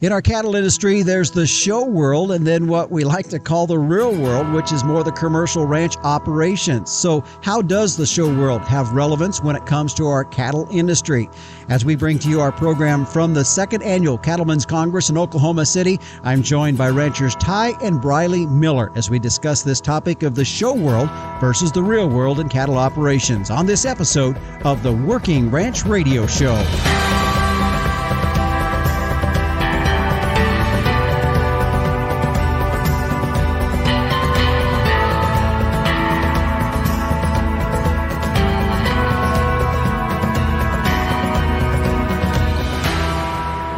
In our cattle industry, there's the show world and then what we like to call the real world, which is more the commercial ranch operations. So how does the show world have relevance when it comes to our cattle industry? As we bring to you our program from the second annual Cattlemen's Congress in Oklahoma City, I'm joined by ranchers Ty and Briley Miller as we discuss this topic of the show world versus the real world in cattle operations on this episode of the Working Ranch Radio Show.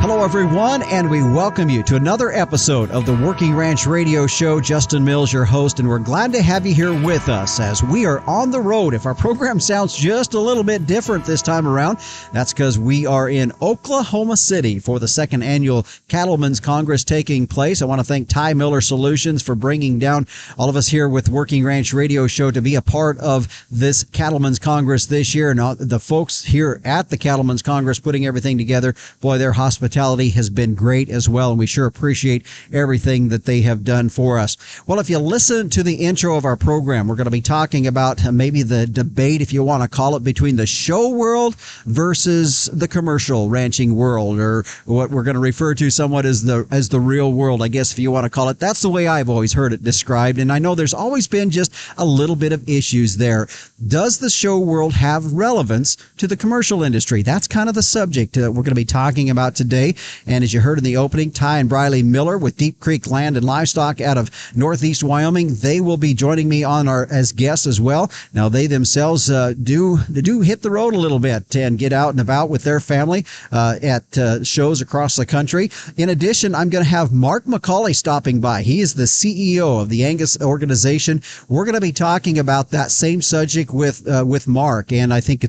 Hello, everyone, and we welcome you to another episode of the Working Ranch Radio Show. Justin Mills, your host, and we're glad to have you here with us as we are on the road. If our program sounds just a little bit different this time around, that's because we are in Oklahoma City for the second annual Cattlemen's Congress taking place. I want to thank Ty Miller Solutions for bringing down all of us here with Working Ranch Radio Show to be a part of this Cattlemen's Congress this year. And the folks here at the Cattlemen's Congress putting everything together, boy, their hospitality has been great as well, and we sure appreciate everything that they have done for us. Well, if you listen to the intro of our program, we're going to be talking about maybe the debate, if you want to call it, between the show world versus the commercial ranching world, or what we're going to refer to somewhat as the real world, I guess, if you want to call it. That's the way I've always heard it described, and I know there's always been just a little bit of issues there. Does the show world have relevance to the commercial industry? That's kind of the subject that we're going to be talking about today. And as you heard in the opening, Ty and Briley Miller with Deep Creek Land and Livestock out of Northeast Wyoming, they will be joining me as guests as well. Now, they themselves do hit the road a little bit and get out and about with their family at shows across the country. In addition, I'm going to have Mark McCully stopping by. He is the CEO of the Angus organization. We're going to be talking about that same subject with Mark, and I think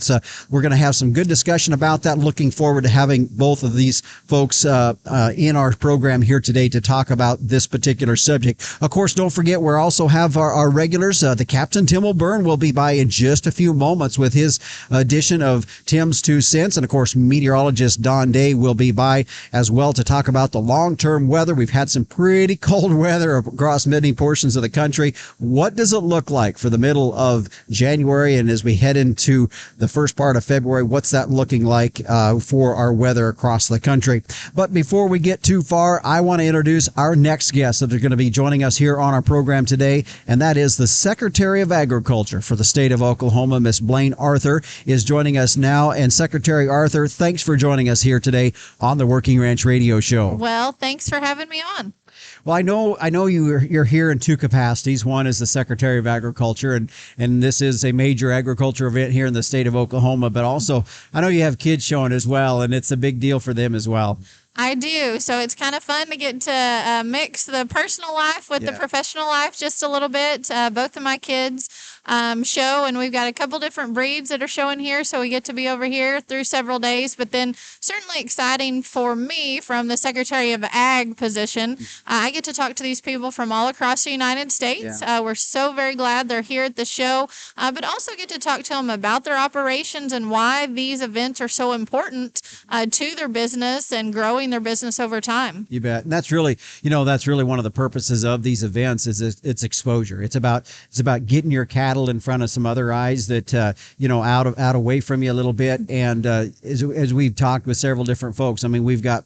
we're going to have some good discussion about that. Looking forward to having both of these folks in our program here today to talk about this particular subject. Of course, don't forget, we also have our regulars. The Captain Tim O'Byrne will be by in just a few moments with his edition of Tim's 2 Cents. And of course, meteorologist Don Day will be by as well to talk about the long-term weather. We've had some pretty cold weather across many portions of the country. What does it look like for the middle of January? And as we head into the first part of February, what's that looking like for our weather across the country? But before we get too far, I want to introduce our next guests that are going to be joining us here on our program today, and that is the Secretary of Agriculture for the state of Oklahoma, Miss Blaine Arthur, is joining us now. And Secretary Arthur, thanks for joining us here today on the Working Ranch Radio Show. Well, thanks for having me on. Well, I know you're here in two capacities. One is the Secretary of Agriculture, and this is a major agriculture event here in the state of Oklahoma. But also, I know you have kids showing as well, and it's a big deal for them as well. I do. So it's kind of fun to get to mix the personal life with the professional life just a little bit. Both of my kids show, and we've got a couple different breeds that are showing here, so we get to be over here through several days. But then certainly exciting for me from the Secretary of Ag position, I get to talk to these people from all across the United States. We're so very glad they're here at the show, but also get to talk to them about their operations and why these events are so important to their business and growing their business over time. You bet. And that's really one of the purposes of these events is it's exposure. It's about getting your cattle in front of some other eyes that out away from you a little bit. And as we've talked with several different folks, I mean, we've got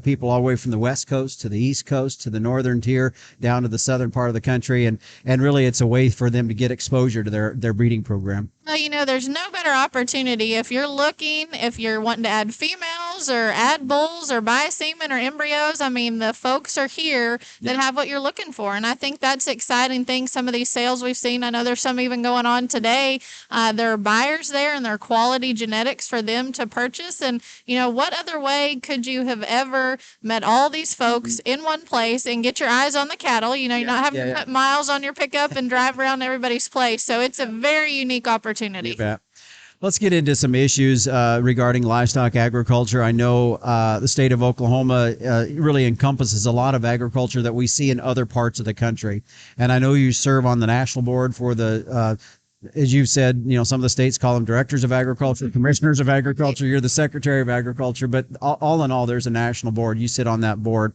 people all the way from the West Coast to the East Coast to the northern tier down to the southern part of the country, and really it's a way for them to get exposure to their breeding program. Well, there's no better opportunity if you're wanting to add females or add bulls or buy semen or embryos. I mean, the folks are here that have what you're looking for. And I think that's the exciting thing. Some of these sales we've seen, I know there's some even going on today. There are buyers there and there are quality genetics for them to purchase. And, what other way could you have ever met all these folks in one place and get your eyes on the cattle? You're not having to put miles on your pickup and drive around everybody's place. So it's a very unique opportunity. You bet. Let's get into some issues regarding livestock agriculture. I know the state of Oklahoma really encompasses a lot of agriculture that we see in other parts of the country. And I know you serve on the national board for the as you've said, some of the states call them directors of agriculture, commissioners of agriculture. You're the secretary of agriculture, but all in all, there's a national board. You sit on that board,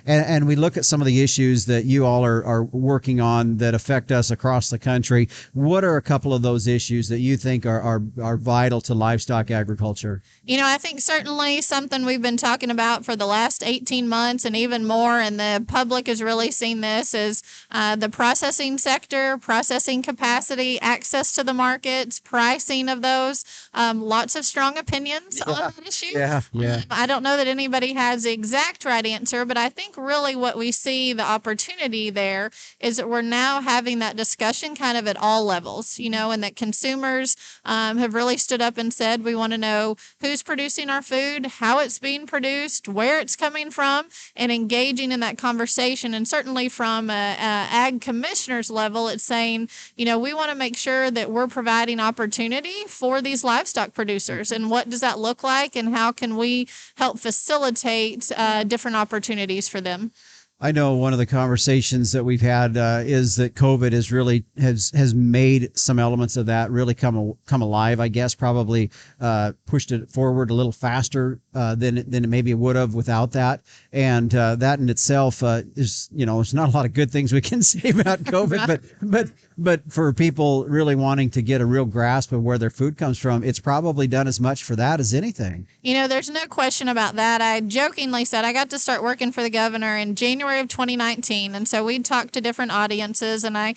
and we look at some of the issues that you all are working on that affect us across the country. What are a couple of those issues that you think are vital to livestock agriculture? I think certainly something we've been talking about for the last 18 months and even more, and the public has really seen this, is the processing sector, processing capacity, access to the markets, pricing of those. Lots of strong opinions on that issue. Yeah. I don't know that anybody has the exact right answer, but I think really what we see the opportunity there is that we're now having that discussion kind of at all levels, and that consumers have really stood up and said, we want to know who's producing our food, how it's being produced, where it's coming from, and engaging in that conversation. And certainly from a ag commissioner's level, it's saying, we want to make sure that we're providing opportunity for these livestock producers. And what does that look like? And how can we help facilitate different opportunities for them? I know one of the conversations that we've had is that COVID has made some elements of that really come alive. I guess probably pushed it forward a little faster than it maybe would have without that. And that in itself is there's not a lot of good things we can say about COVID, but for people really wanting to get a real grasp of where their food comes from, it's probably done as much for that as anything. There's no question about that. I jokingly said I got to start working for the governor in January of 2019. And so we'd talk to different audiences, and I,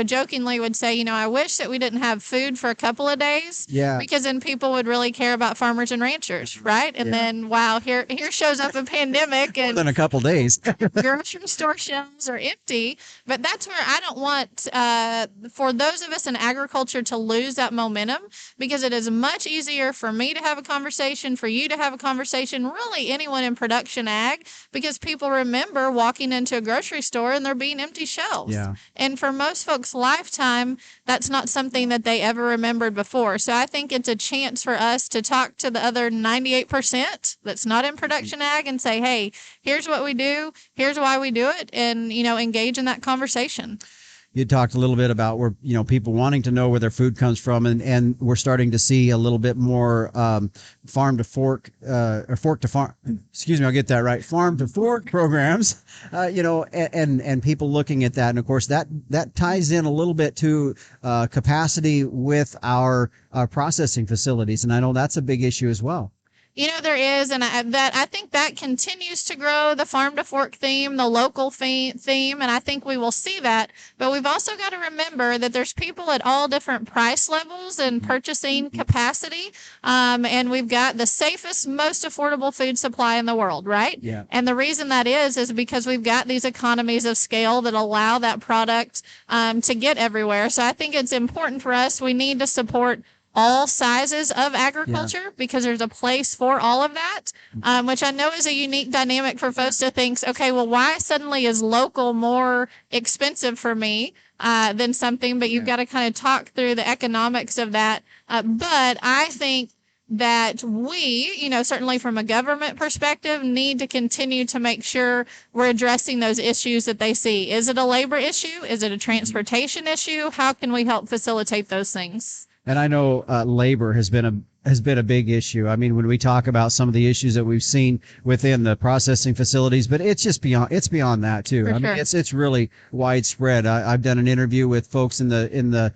jokingly would say, I wish that we didn't have food for a couple of days. Yeah. Because then people would really care about farmers and ranchers, right? And then, wow, here shows up a pandemic, and more than a couple of days. grocery store shelves are empty. But that's where I don't want for those of us in agriculture to lose that momentum, because it is much easier for me to have a conversation, for you to have a conversation, really anyone in production ag, because people remember walking into a grocery store and there being empty shelves. Yeah. And for most folks' lifetime, that's not something that they ever remembered before. So I think it's a chance for us to talk to the other 98% that's not in production ag and say, hey, here's what we do, here's why we do it, and, engage in that conversation. You talked a little bit about where, people wanting to know where their food comes from, and we're starting to see a little bit more farm to fork, or fork to farm. Excuse me, I'll get that right. Farm to fork programs, and people looking at that. And of course, that ties in a little bit to capacity with our processing facilities. And I know that's a big issue as well. There is, and I think that continues to grow, the farm to fork theme, the local theme, and I think we will see that. But we've also got to remember that there's people at all different price levels and purchasing capacity, and we've got the safest, most affordable food supply in the world, right? Yeah. And the reason that is because we've got these economies of scale that allow that product to get everywhere. So I think it's important for us. We need to support all sizes of agriculture because there's a place for all of that, which I know is a unique dynamic for folks to think, okay, well, why suddenly is local more expensive for me than something? But you've got to kind of talk through the economics of that. But I think that we, certainly from a government perspective, need to continue to make sure we're addressing those issues that they see. Is it a labor issue? Is it a transportation issue? How can we help facilitate those things? And I know labor has been a big issue. I mean, when we talk about some of the issues that we've seen within the processing facilities, but it's beyond that too. For I sure. mean, it's really widespread. I've done an interview with folks in the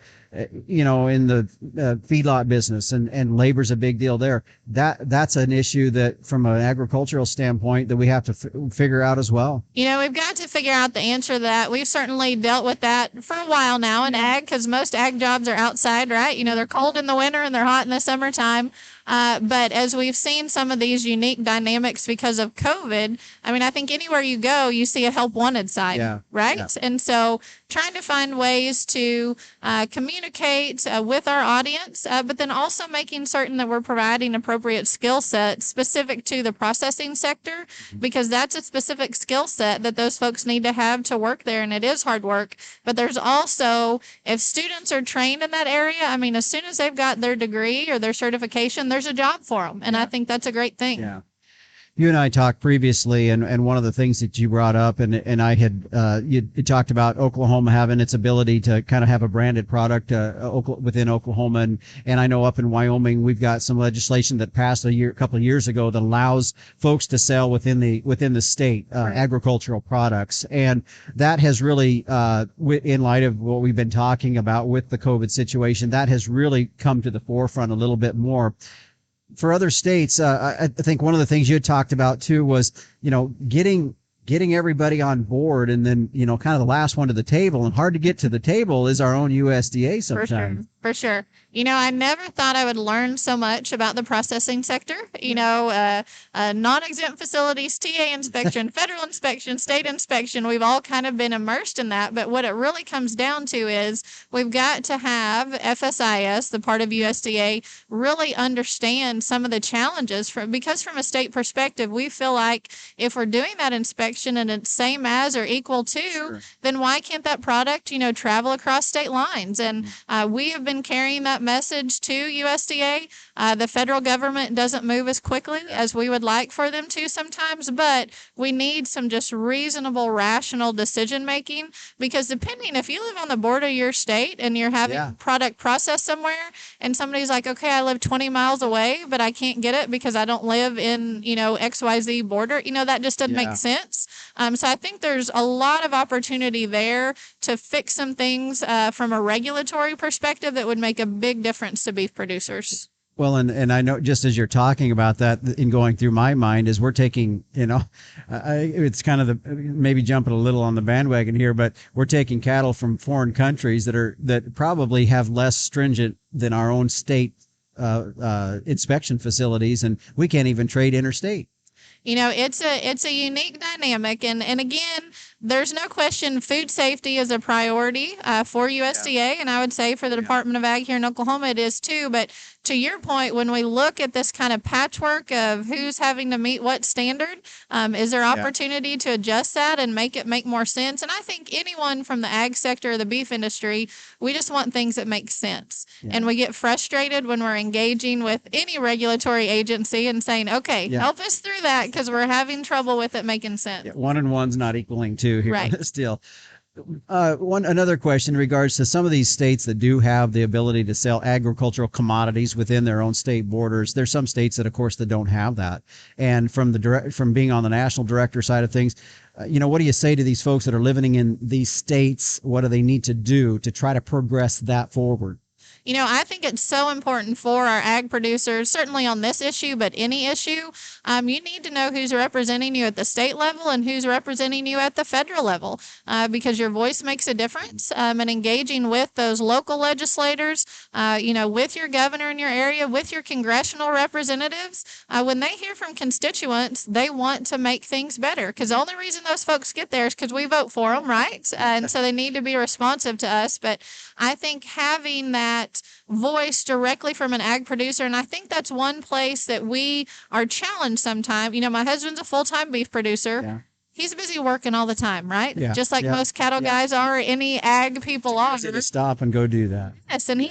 feedlot business, and labor's a big deal there. That's an issue that from an agricultural standpoint that we have to figure out as well. We've got to figure out the answer to that. We've certainly dealt with that for a while now in ag, because most ag jobs are outside, right? They're cold in the winter and they're hot in the summertime. But as we've seen some of these unique dynamics because of COVID, I mean, I think anywhere you go, you see a help wanted sign, right? Yeah. And so trying to find ways to communicate with our audience, but then also making certain that we're providing appropriate skill sets specific to the processing sector, because that's a specific skill set that those folks need to have to work there. And it is hard work. But there's also, if students are trained in that area, I mean, as soon as they've got their degree or their certification, there's a job for them. And I think that's a great thing. Yeah. You and I talked previously, and one of the things that you brought up, and I had you talked about Oklahoma having its ability to kind of have a branded product within Oklahoma, and I know up in Wyoming we've got some legislation that passed a couple of years ago that allows folks to sell within the state agricultural products, and that has really, in light of what we've been talking about with the COVID situation, that has really come to the forefront a little bit more. For other states, I think one of the things you had talked about too was, getting everybody on board, and then, kind of the last one to the table, and hard to get to the table is our own USDA sometimes. For sure. I never thought I would learn so much about the processing sector. Non-exempt facilities, TA inspection, federal inspection, state inspection, we've all kind of been immersed in that. But what it really comes down to is we've got to have FSIS, the part of USDA, really understand some of the challenges because from a state perspective, we feel like if we're doing that inspection and it's same as or equal to, then why can't that product, travel across state lines? And we have been carrying that message to USDA. The federal government doesn't move as quickly as we would like for them to sometimes, but we need some just reasonable, rational decision making, because depending if you live on the border of your state and you're having product processed somewhere and somebody's like, okay, I live 20 miles away, but I can't get it because I don't live in, XYZ border, that just doesn't make sense. So I think there's a lot of opportunity there to fix some things from a regulatory perspective that would make a big difference to beef producers. Well, and I know, just as you're talking about that, in going through my mind is we're taking, it's kind of maybe jumping a little on the bandwagon here, but we're taking cattle from foreign countries that probably have less stringent than our own state inspection facilities, and we can't even trade interstate. It's a unique dynamic, and again, there's no question food safety is a priority for USDA, and I would say for the Department of Ag here in Oklahoma it is too. But to your point, when we look at this kind of patchwork of who's having to meet what standard, is there opportunity to adjust that and make it make more sense? And I think anyone from the ag sector or the beef industry, we just want things that make sense. And we get frustrated when we're engaging with any regulatory agency and saying, okay, help us through that because we're having trouble with it making sense. One and one's not equaling two here still. Another question in regards to some of these states that do have the ability to sell agricultural commodities within their own state borders. There's some states that, of course, that don't have that. And from being on the national director side of things, what do you say to these folks that are living in these states? What do they need to do to try to progress that forward? I think it's so important for our ag producers, certainly on this issue, but any issue, you need to know who's representing you at the state level and who's representing you at the federal level, because your voice makes a difference. And engaging with those local legislators, with your governor in your area, with your congressional representatives, when they hear from constituents, they want to make things better, because the only reason those folks get there is because we vote for them, right? And so they need to be responsive to us. But I think having that voice directly from an ag producer, and I think that's one place that we are challenged sometimes. My husband's a full-time beef producer. Yeah. He's busy working all the time, right? Yeah. Just like most cattle guys are, any ag people are. To stop and go do that. Yes, and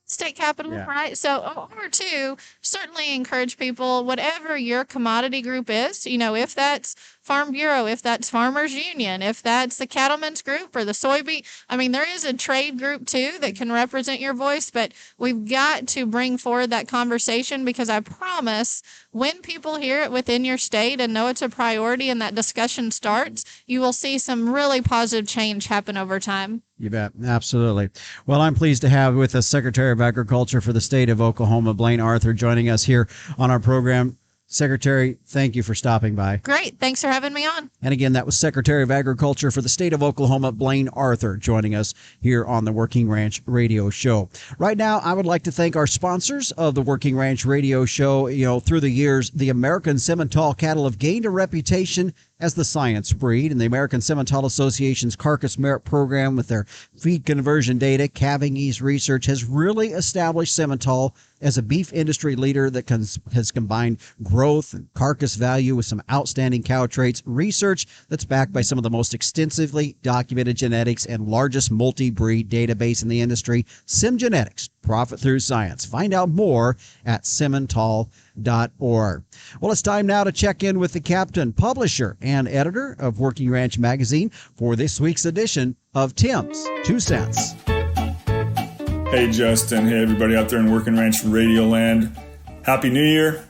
state capital, right? So, or two, certainly encourage people, whatever your commodity group is, if that's Farm Bureau, if that's Farmers Union, if that's the Cattlemen's group or the soybean. There is a trade group too that can represent your voice, but we've got to bring forward that conversation, because I promise when people hear it within your state and know it's a priority and that discussion starts, you will see some really positive change happen over time. You bet. Absolutely. Well, I'm pleased to have with us Secretary of Agriculture for the state of Oklahoma, Blaine Arthur, joining us here on our program. Secretary, thank you for stopping by. Great. Thanks for having me on. And again, that was Secretary of Agriculture for the state of Oklahoma, Blaine Arthur, joining us here on the Working Ranch Radio Show. Right now, I would like to thank our sponsors of the Working Ranch Radio Show. Through the years, the American Simmental cattle have gained a reputation as the science breed, and the American Simmental Association's Carcass Merit Program, with their feed conversion data, calving ease research, has really established Simmental as a beef industry leader that has combined growth and carcass value with some outstanding cow traits, research that's backed by some of the most extensively documented genetics and largest multi-breed database in the industry. SimGenetics, profit through science. Find out more at simmental.com. Well, it's time now to check in with the captain, publisher, and editor of Working Ranch Magazine for this week's edition of Tim's 2 Cents. Hey, Justin. Hey, everybody out there in Working Ranch Radio Land. Happy New Year.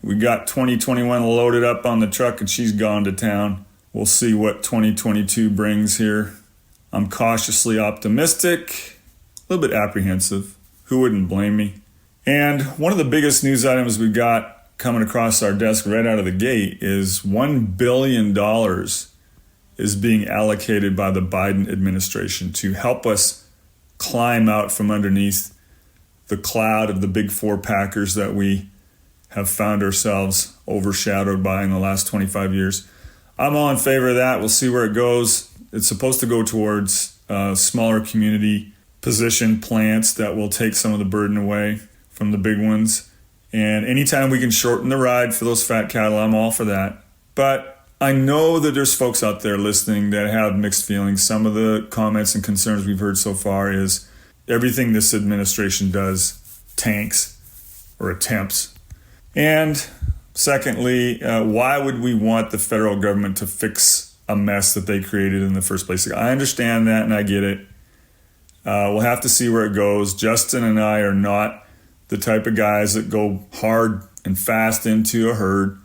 We got 2021 loaded up on the truck and she's gone to town. We'll see what 2022 brings here. I'm cautiously optimistic, a little bit apprehensive. Who wouldn't blame me? And one of the biggest news items we got coming across our desk right out of the gate is $1 billion is being allocated by the Biden administration to help us climb out from underneath the cloud of the big four packers that we have found ourselves overshadowed by in the last 25 years. I'm all in favor of that. We'll see where it goes. It's supposed to go towards smaller community position plants that will take some of the burden away from the big ones. And anytime we can shorten the ride for those fat cattle, I'm all for that. But I know that there's folks out there listening that have mixed feelings. Some of the comments and concerns we've heard so far is everything this administration does tanks or attempts. And secondly, why would we want the federal government to fix a mess that they created in the first place? I understand that and I get it. We'll have to see where it goes. Justin and I are not the type of guys that go hard and fast into a herd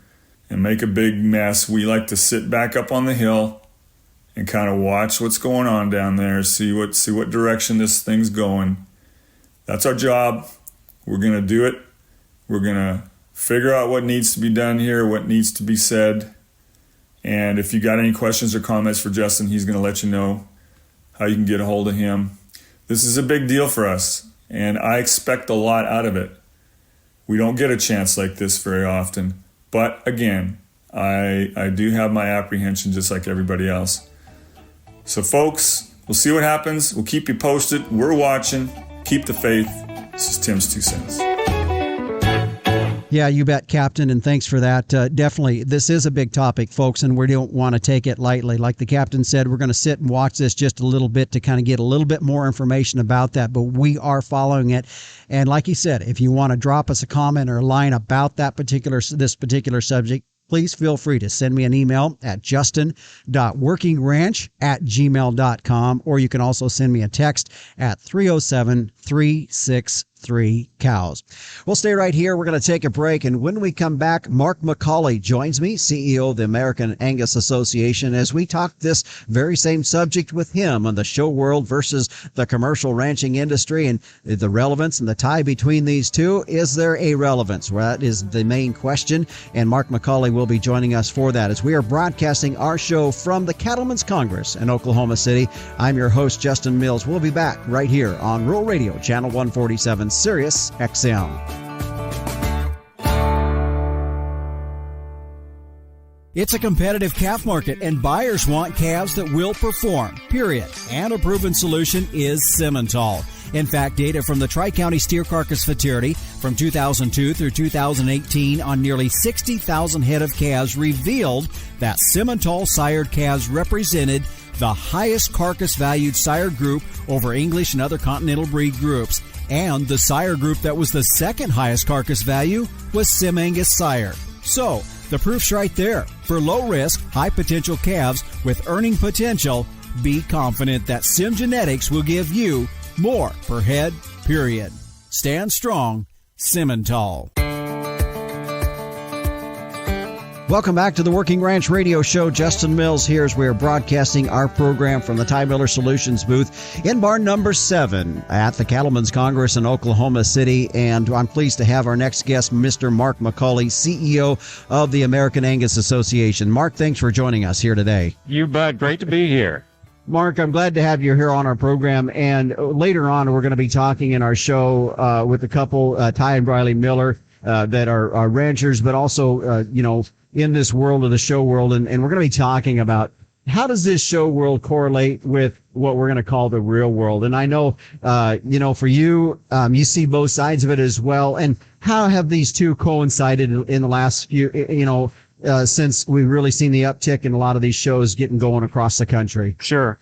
and make a big mess. We like to sit back up on the hill and kind of watch what's going on down there, see what direction this thing's going. That's our job. We're going to do it. We're going to figure out what needs to be done here, what needs to be said. And if you got any questions or comments for Justin, he's going to let you know how you can get a hold of him. This is a big deal for us, and I expect a lot out of it. We don't get a chance like this very often. But again, I do have my apprehension just like everybody else. So folks, we'll see what happens. We'll keep you posted. We're watching. Keep the faith. This is Tim's 2 Cents. Yeah, you bet, Captain, and thanks for that. Definitely, this is a big topic, folks, and we don't want to take it lightly. Like the Captain said, we're going to sit and watch this just a little bit to kind of get a little bit more information about that, but we are following it. And like he said, if you want to drop us a comment or a line about this particular subject, please feel free to send me an email at justin.workingranch@gmail.com, or you can also send me a text at 307-363-COWS. We'll stay right here. We're going to take a break, and when we come back, Mark McCully joins me, CEO of the American Angus Association, as we talk this very same subject with him on the show world versus the commercial ranching industry and the relevance and the tie between these two. Is there a relevance? Well, that is the main question, and Mark McCully will be joining us for that as we are broadcasting our show from the Cattlemen's Congress in Oklahoma City. I'm your host, Justin Mills. We'll be back right here on Rural Radio, Channel 147, Sirius XM. It's a competitive calf market, and buyers want calves that will perform, period. And a proven solution is Simmental. In fact, data from the Tri-County Steer Carcass Fertility from 2002 through 2018 on nearly 60,000 head of calves revealed that Simmental sired calves represented the highest carcass-valued sire group over English and other continental breed groups. And the sire group that was the second highest carcass value was Sim Angus sire. So, the proof's right there. For low-risk, high-potential calves with earning potential, be confident that Sim Genetics will give you more per head, period. Stand strong, Simmental. Welcome back to the Working Ranch Radio Show. Justin Mills here as we are broadcasting our program from the Ty Miller Solutions booth in barn number 7 at the Cattlemen's Congress in Oklahoma City. And I'm pleased to have our next guest, Mr. Mark McCully, CEO of the American Angus Association. Mark, thanks for joining us here today. You bet. Great to be here. Mark, I'm glad to have you here on our program. And later on, we're going to be talking in our show with a couple, Ty and Briley Miller, that are ranchers, but also, in this world of the show world. And we're going to be talking about how does this show world correlate with what we're going to call the real world. And I know, for you, you see both sides of it as well. And how have these two coincided in the last few, since we've really seen the uptick in a lot of these shows getting going across the country? Sure.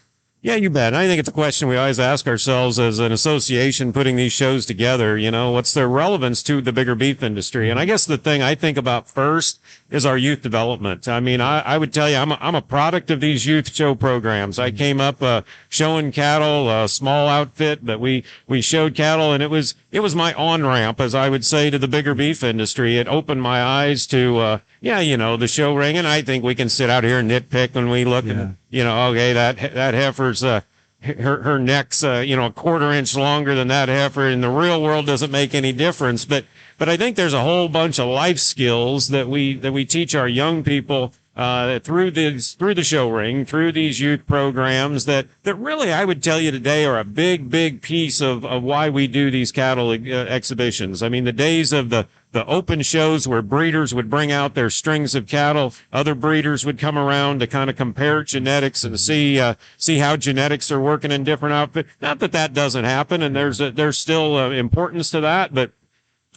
Yeah, you bet. I think it's a question we always ask ourselves as an association putting these shows together. What's their relevance to the bigger beef industry? And I guess the thing I think about first is our youth development. I mean, I would tell you, I'm a product of these youth show programs. I came up showing cattle, a small outfit, but we showed cattle, and it was my on-ramp, as I would say, to the bigger beef industry. It opened my eyes to, the show ring, and I think we can sit out here and nitpick when we look and, okay, that heifer's, her neck's, a quarter-inch longer than that heifer. In the real world, doesn't make any difference. But I think there's a whole bunch of life skills that we teach our young people, through the show ring, through these youth programs that really, I would tell you today, are a big piece of why we do these cattle exhibitions. I mean, the days of the open shows where breeders would bring out their strings of cattle, other breeders would come around to kind of compare genetics and see how genetics are working in different outfits. Not that doesn't happen, and there's still importance to that, but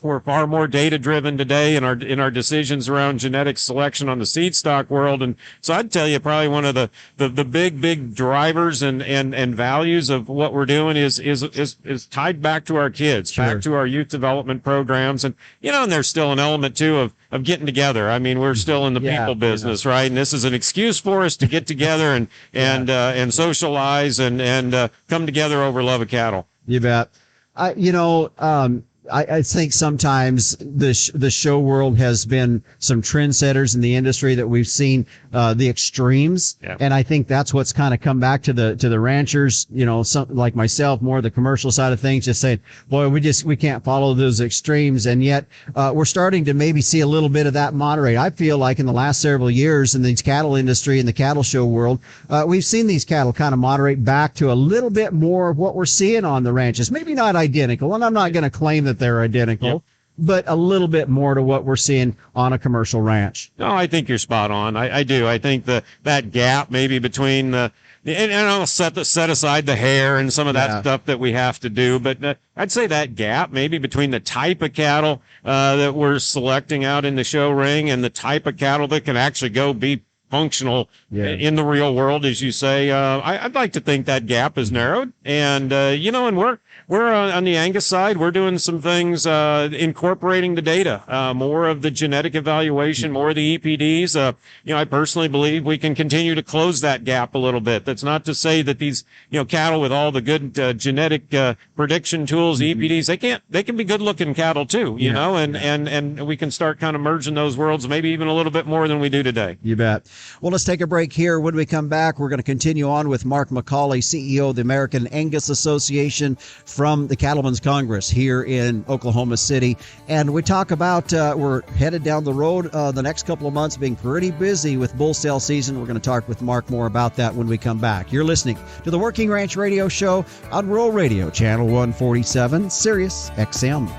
we're far more data driven today in our decisions around genetic selection on the seed stock world. And so I'd tell you probably one of the big drivers and values of what we're doing is tied back to our kids, Sure. back to our youth development programs. And, and there's still an element too of getting together. I mean, we're still in the people business, right? And this is an excuse for us to get together and socialize and come together over love of cattle. You bet. I think sometimes the show world has been some trendsetters in the industry that we've seen the extremes, and I think that's what's kind of come back to the ranchers. Some like myself, more the commercial side of things, just saying, boy, we can't follow those extremes, and yet we're starting to maybe see a little bit of that moderate. I feel like in the last several years in the cattle industry and the cattle show world, we've seen these cattle kind of moderate back to a little bit more of what we're seeing on the ranches. Maybe not identical, and I'm not going to claim that they're identical, but a little bit more to what we're seeing on a commercial ranch. No, I think you're spot on. I do. I think that gap maybe between and I'll set aside the hair and some of that stuff that we have to do, but I'd say that gap maybe between the type of cattle that we're selecting out in the show ring and the type of cattle that can actually go be functional in the real world, as you say. I'd like to think that gap is narrowed, and and we're on the Angus side. We're doing some things incorporating the data, more of the genetic evaluation, more of the EPDs. I personally believe we can continue to close that gap a little bit. That's not to say that these cattle with all the good genetic prediction tools, EPDs, they can be good looking cattle too. And we can start kind of merging those worlds, maybe even a little bit more than we do today. You bet. Well, let's take a break here. When we come back, we're going to continue on with Mark McCully, CEO of the American Angus Association, from the Cattlemen's Congress here in Oklahoma City. And we talk about we're headed down the road the next couple of months, being pretty busy with bull sale season. We're going to talk with Mark more about that when we come back. You're listening to the Working Ranch Radio Show on Rural Radio, Channel 147, Sirius XM.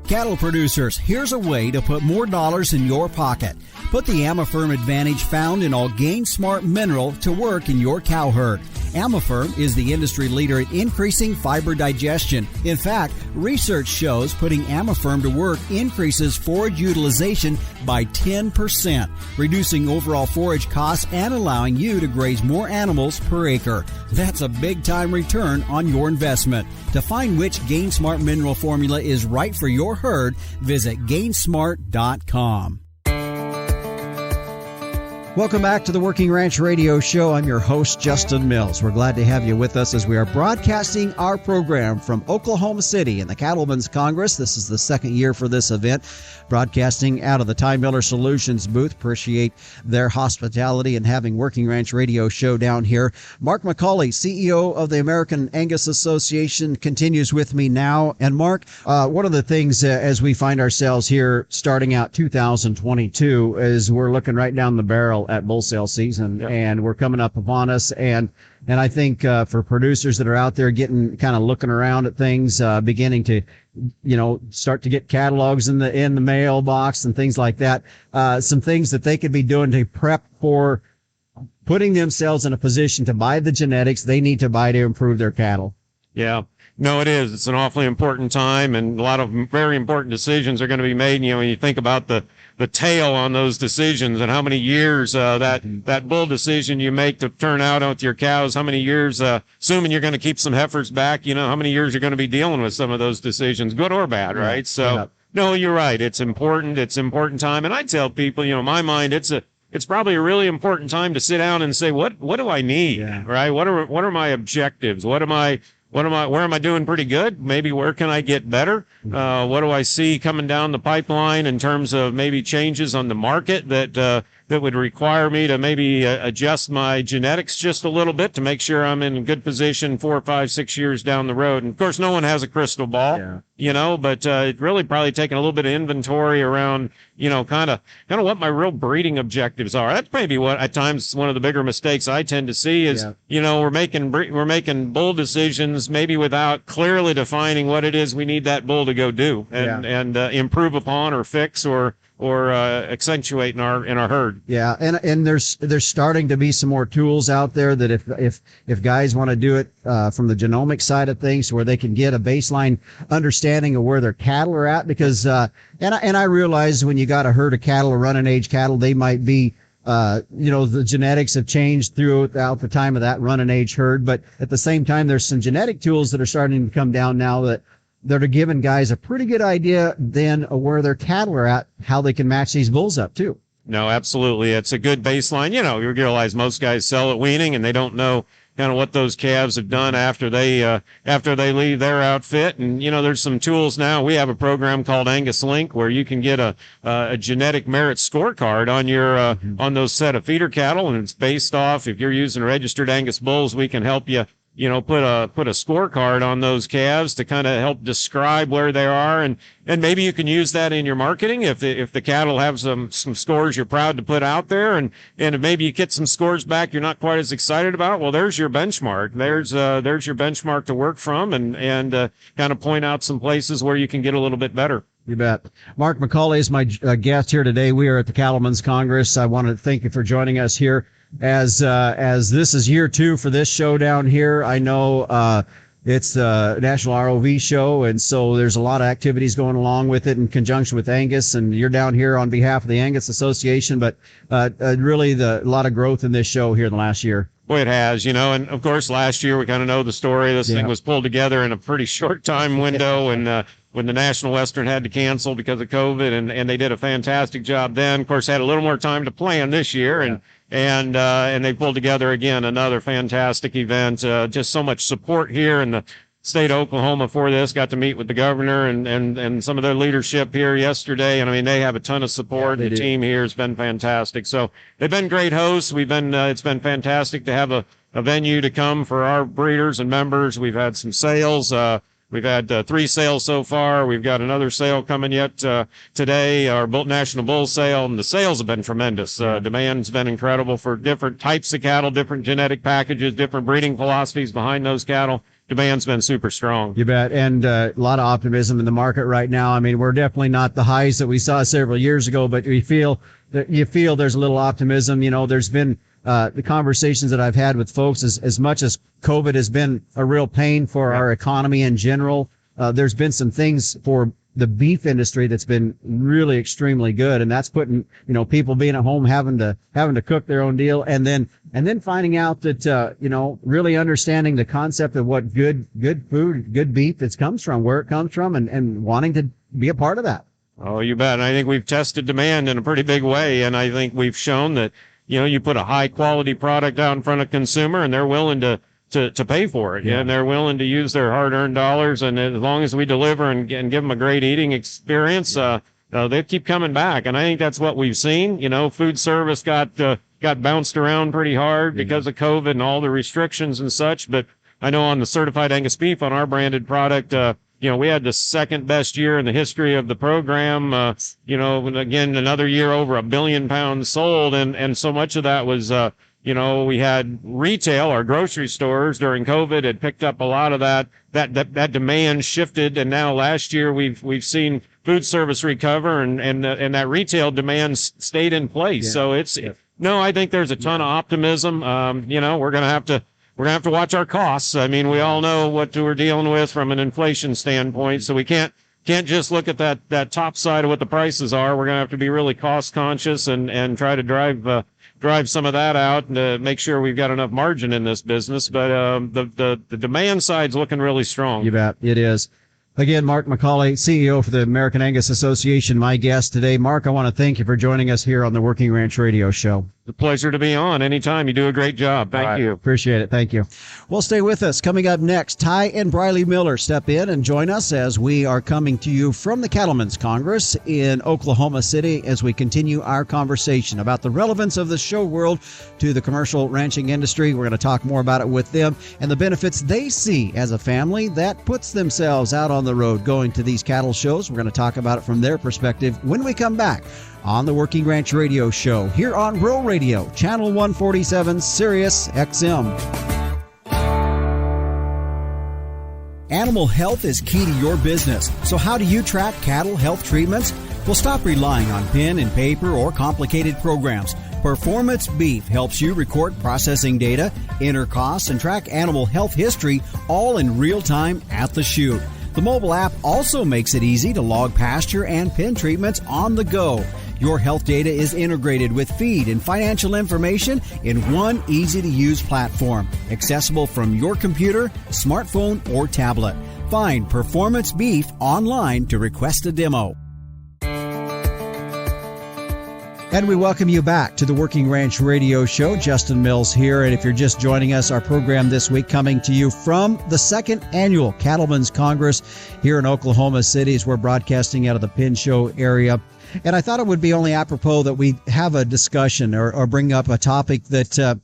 Cattle producers, here's a way to put more dollars in your pocket. Put the Amifirm Advantage found in all Gain Smart mineral to work in your cow herd. Amifirm is the industry leader in increasing fiber digestion. In fact, research shows putting Amifirm to work increases forage utilization by 10%, reducing overall forage costs and allowing you to graze more animals per acre. That's a big-time return on your investment. To find which Gain Smart mineral formula is right for your herd, visit gainsmart.com. Welcome back to the Working Ranch Radio Show. I'm your host, Justin Mills. We're glad to have you with us as we are broadcasting our program from Oklahoma City in the Cattlemen's Congress. This is the second year for this event, broadcasting out of the Ty Miller Solutions booth. Appreciate their hospitality and having Working Ranch Radio Show down here. Mark McCully, CEO of the American Angus Association, continues with me now. And Mark, one of the things as we find ourselves here starting out 2022 is we're looking right down the barrel at bull sale season, and we're coming up upon us. And I think for producers that are out there getting kind of looking around at things, beginning to, start to get catalogs in the mailbox and things like that, some things that they could be doing to prep for putting themselves in a position to buy the genetics they need to buy to improve their cattle. Yeah. No, it is. It's an awfully important time, and a lot of very important decisions are going to be made. You know, when you think about the tail on those decisions and how many years that bull decision you make to turn out with your cows, how many years, assuming you're going to keep some heifers back, you know, how many years you're going to be dealing with some of those decisions, good or bad, right? So, no, you're right. It's important. It's important time. And I tell people, you know, in my mind, it's probably a really important time to sit down and say, what do I need, right? What are my objectives? Where am I doing pretty good? Maybe where can I get better? What do I see coming down the pipeline in terms of maybe changes on the market that would require me to maybe adjust my genetics just a little bit to make sure I'm in a good position 4, 5, 6 years down the road. And of course, no one has a crystal ball, you know, but it really probably taking a little bit of inventory around, you know, kind of what my real breeding objectives are. That's maybe what at times one of the bigger mistakes I tend to see is, you know, we're making bull decisions maybe without clearly defining what it is we need that bull to go do and improve upon or fix or accentuate in our herd. Yeah, and there's starting to be some more tools out there that if guys want to do it from the genomic side of things, where they can get a baseline understanding of where their cattle are at, because and I realize when you got a herd of cattle or running age cattle, they might be you know, the genetics have changed throughout the time of that running age herd, but at the same time, there's some genetic tools that are starting to come down now that are giving guys a pretty good idea then of where their cattle are at, how they can match these bulls up too. No, absolutely. It's a good baseline. You know, you realize most guys sell at weaning and they don't know kind of what those calves have done after they leave their outfit. And, you know, there's some tools now. We have a program called Angus Link where you can get a genetic merit scorecard on your, on those set of feeder cattle. And it's based off, if you're using registered Angus bulls, we can help you, you know, put a scorecard on those calves to kind of help describe where they are. And maybe you can use that in your marketing if the cattle have some scores you're proud to put out there. And if maybe you get some scores back you're not quite as excited about, well, there's your benchmark. There's your benchmark to work from and kind of point out some places where you can get a little bit better. You bet. Mark McCully is my guest here today. We are at the Cattlemen's Congress. I want to thank you for joining us here. As this is year 2 for this show down here. I know it's the National ROV show, and so there's a lot of activities going along with it in conjunction with Angus, and you're down here on behalf of the Angus Association, but really a lot of growth in this show here in the last year. Boy, it has, you know, and of course last year we kind of know the story. This thing was pulled together in a pretty short time window, and when the National Western had to cancel because of COVID, and they did a fantastic job then. Of course, had a little more time to plan this year, and they pulled together again another fantastic event. Just so much support here in the state of Oklahoma for this. Got to meet with the governor and some of their leadership here yesterday, and I mean they have a ton of support. The team here has been fantastic. So they've been great hosts. We've been it's been fantastic to have a venue to come for our breeders and members. We've had some sales. We've had 3 sales so far. We've got another sale coming yet today, our National Bull Sale, and the sales have been tremendous. Demand's been incredible for different types of cattle, different genetic packages, different breeding philosophies behind those cattle. Demand's been super strong. You bet. And a lot of optimism in the market right now. I mean, we're definitely not the highs that we saw several years ago, but you feel there's a little optimism. You know, there's been the conversations that I've had with folks, as much as COVID has been a real pain for our economy in general, there's been some things for the beef industry that's been really extremely good, and that's putting, you know, people being at home having to cook their own deal, and then finding out that you know, really understanding the concept of what good food, good beef that comes from, where it comes from, and wanting to be a part of that. Oh, you bet. And I think we've tested demand in a pretty big way, and I think we've shown that, you know, you put a high quality product out in front of consumer and they're willing to pay for it. And they're willing to use their hard earned dollars. And as long as we deliver and give them a great eating experience, they keep coming back. And I think that's what we've seen. You know, food service got bounced around pretty hard because of COVID and all the restrictions and such. But I know on the certified Angus beef on our branded product, you know, we had the second best year in the history of the program. You know, again, another year over 1 billion pounds sold. And so much of that was, you know, we had retail, our grocery stores during COVID had picked up a lot of that demand shifted. And now last year we've seen food service recover and that retail demand stayed in place. So no, I think there's a ton of optimism. You know, we're going to we're going to have to watch our costs. I mean, we all know what we're dealing with from an inflation standpoint, so we can't just look at that top side of what the prices are. We're going to have to be really cost conscious and try to drive some of that out and to make sure we've got enough margin in this business. But the demand side's looking really strong. You bet. It is. Again, Mark McCully, CEO for the American Angus Association, my guest today. Mark, I want to thank you for joining us here on the Working Ranch Radio Show. It's a pleasure to be on anytime. You do a great job. Thank you. Appreciate it. Thank you. Well, stay with us. Coming up next, Ty and Briley Miller step in and join us as we are coming to you from the Cattlemen's Congress in Oklahoma City as we continue our conversation about the relevance of the show world to the commercial ranching industry. We're going to talk more about it with them and the benefits they see as a family that puts themselves out on the road going to these cattle shows. We're going to talk about it from their perspective when we come back on the Working Ranch Radio Show here on Rural Radio, Channel 147, Sirius XM. Animal health is key to your business. So how do you track cattle health treatments? Well, stop relying on pen and paper or complicated programs. Performance Beef helps you record processing data, enter costs, and track animal health history all in real time at the chute. The mobile app also makes it easy to log pasture and pen treatments on the go. Your health data is integrated with feed and financial information in one easy-to-use platform, accessible from your computer, smartphone, or tablet. Find Performance Beef online to request a demo. And we welcome you back to the Working Ranch Radio Show. Justin Mills here. And if you're just joining us, our program this week coming to you from the second annual Cattlemen's Congress here in Oklahoma City as we're broadcasting out of the Pin Show area. And I thought it would be only apropos that we have a discussion or bring up a topic that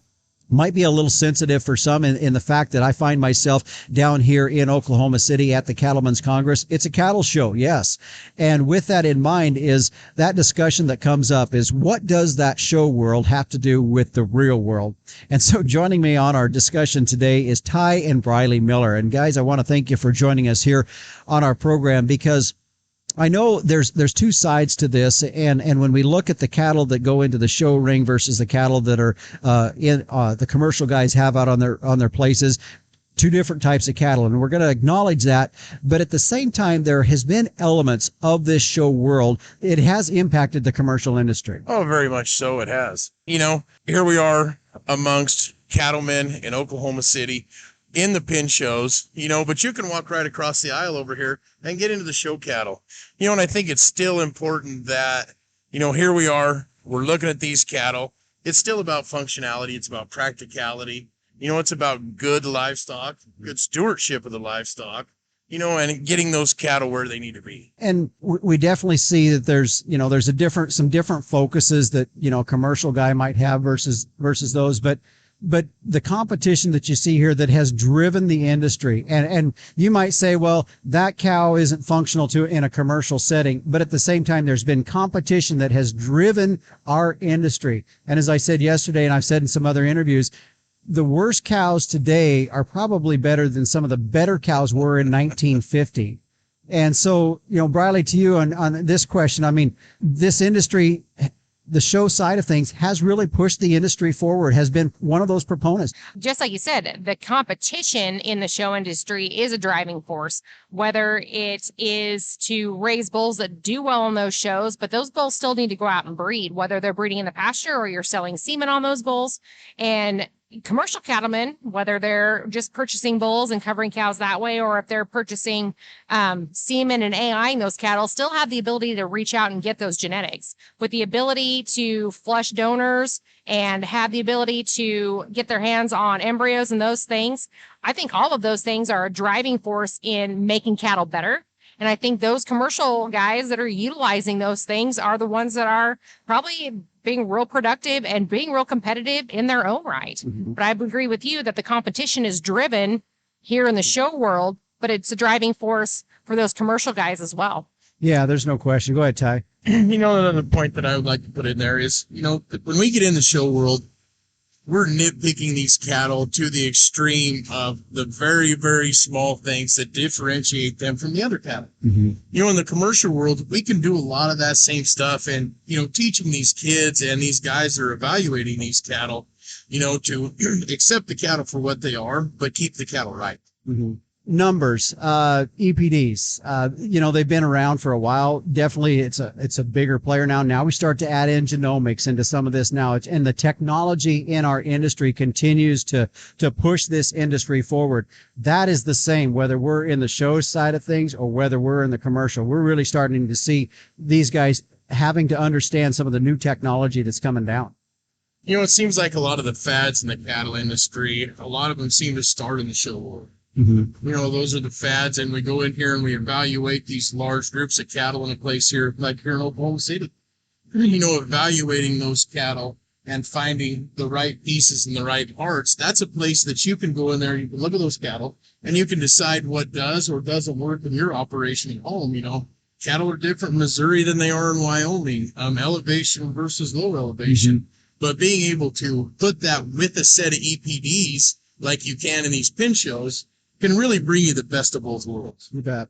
might be a little sensitive for some in the fact that I find myself down here in Oklahoma City at the Cattlemen's Congress. It's a cattle show, yes. And with that in mind is that discussion that comes up is what does that show world have to do with the real world? And so joining me on our discussion today is Ty and Briley Miller. And guys, I want to thank you for joining us here on our program because I know there's two sides to this, and when we look at the cattle that go into the show ring versus the cattle that are the commercial guys have out on their places, two different types of cattle, and we're going to acknowledge that. But at the same time, there has been elements of this show world. It has impacted the commercial industry. Oh, very much so. It has. You know, here we are amongst cattlemen in Oklahoma City, in the pin shows, you know, but you can walk right across the aisle over here and get into the show cattle. You know, and I think it's still important that, you know, here we are, we're looking at these cattle. It's still about functionality. It's about practicality. You know, it's about good livestock, good stewardship of the livestock, you know, and getting those cattle where they need to be. And we definitely see that there's some different focuses that, you know, a commercial guy might have versus those, but the competition that you see here that has driven the industry, and you might say, well, that cow isn't functional in a commercial setting, but at the same time, there's been competition that has driven our industry. And as I said yesterday, and I've said in some other interviews, the worst cows today are probably better than some of the better cows were in 1950. And so, you know, Briley, to you on this question, I mean, this industry, the show side of things has really pushed the industry forward, has been one of those proponents. Just like you said, the competition in the show industry is a driving force, whether it is to raise bulls that do well on those shows, but those bulls still need to go out and breed, whether they're breeding in the pasture or you're selling semen on those bulls. And commercial cattlemen, whether they're just purchasing bulls and covering cows that way, or if they're purchasing semen and AIing those cattle, still have the ability to reach out and get those genetics. With the ability to flush donors and have the ability to get their hands on embryos and those things, I think all of those things are a driving force in making cattle better. And I think those commercial guys that are utilizing those things are the ones that are probably being real productive and being real competitive in their own right. Mm-hmm. But I agree with you that the competition is driven here in the show world, but it's a driving force for those commercial guys as well. Yeah, there's no question. Go ahead, Ty. You know, another point that I would like to put in there is, you know, when we get in the show world, we're nitpicking these cattle to the extreme of the very, very small things that differentiate them from the other cattle. Mm-hmm. You know, in the commercial world, we can do a lot of that same stuff and, you know, teaching these kids and these guys that are evaluating these cattle, to accept the cattle for what they are, but keep the cattle right. Mm-hmm. Numbers, EPDs, they've been around for a while. Definitely it's a bigger player now. Now we start to add in genomics into some of this now. And the technology in our industry continues to push this industry forward. That is the same, whether we're in the show side of things or whether we're in the commercial. We're really starting to see these guys having to understand some of the new technology that's coming down. It seems like a lot of the fads in the cattle industry, a lot of them seem to start in the show world. Mm-hmm. Those are the fads, and we go in here and we evaluate these large groups of cattle in a place here, like here in Oklahoma City. Evaluating those cattle and finding the right pieces and the right parts, that's a place that you can go in there, you can look at those cattle, and you can decide what does or doesn't work in your operation at home. Cattle are different in Missouri than they are in Wyoming, elevation versus low elevation. Mm-hmm. But being able to put that with a set of EPDs, like you can in these pin shows, can really bring you the best of both worlds. You bet.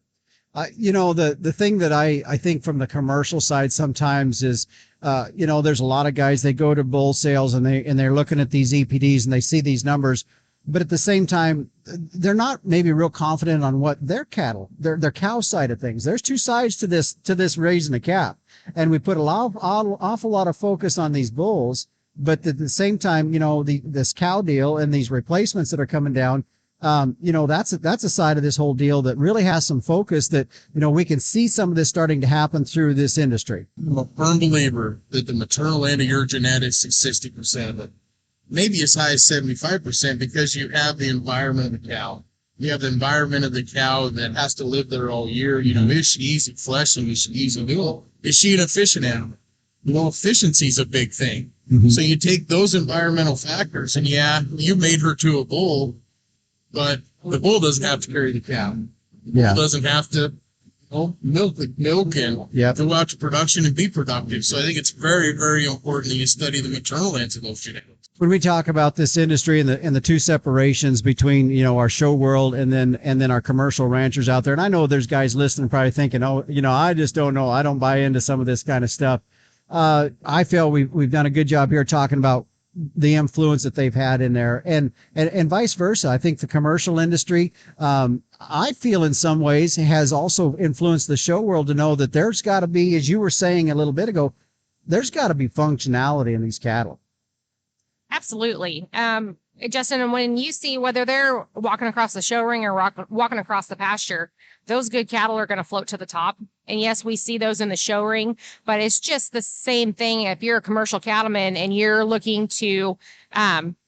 The thing that I think from the commercial side sometimes is, there's a lot of guys, they go to bull sales and they're looking at these EPDs and they see these numbers, but at the same time, they're not maybe real confident on what their cattle, their cow side of things. There's two sides to this raising a calf, and we put awful lot of focus on these bulls, but at the same time, this cow deal and these replacements that are coming down. That's a side of this whole deal that really has some focus that, we can see some of this starting to happen through this industry. I'm a firm believer that the maternal end of your genetics is 60% of it, maybe as high as 75%, because you have the environment of the cow. You have the environment of the cow that has to live there all year. Is she easy fleshing? Is she easy meal? Is she an efficient animal? Efficiency is a big thing. Mm-hmm. So you take those environmental factors and you made her to a bull, but the bull doesn't have to carry the cow. The bull doesn't have to milk and go out to production and be productive. So I think it's very, very important that you study the maternal ends of those genetics. When we talk about this industry and the two separations between, our show world and then our commercial ranchers out there, and I know there's guys listening probably thinking, I just don't know. I don't buy into some of this kind of stuff. I feel we've done a good job here talking about the influence that they've had in there and vice versa. I think the commercial industry, I feel in some ways has also influenced the show world to know that there's got to be, as you were saying a little bit ago, there's got to be functionality in these cattle. Absolutely. Justin, and when you see whether they're walking across the show ring or walking across the pasture, those good cattle are going to float to the top. And yes, we see those in the show ring, but it's just the same thing. If you're a commercial cattleman and you're looking to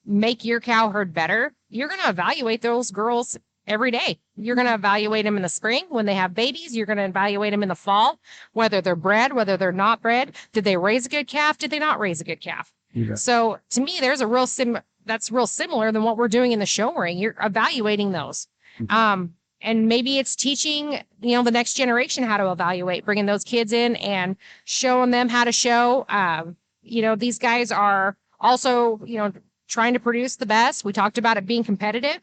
make your cow herd better, you're going to evaluate those girls every day. You're going to evaluate them in the spring when they have babies. You're going to evaluate them in the fall, whether they're bred, whether they're not bred. Did they raise a good calf? Did they not raise a good calf? Yeah. So to me, there's a that's real similar than what we're doing in the show ring. You're evaluating those. Mm-hmm. And maybe it's teaching, the next generation how to evaluate, bringing those kids in and showing them how to show. These guys are also, trying to produce the best. We talked about it being competitive.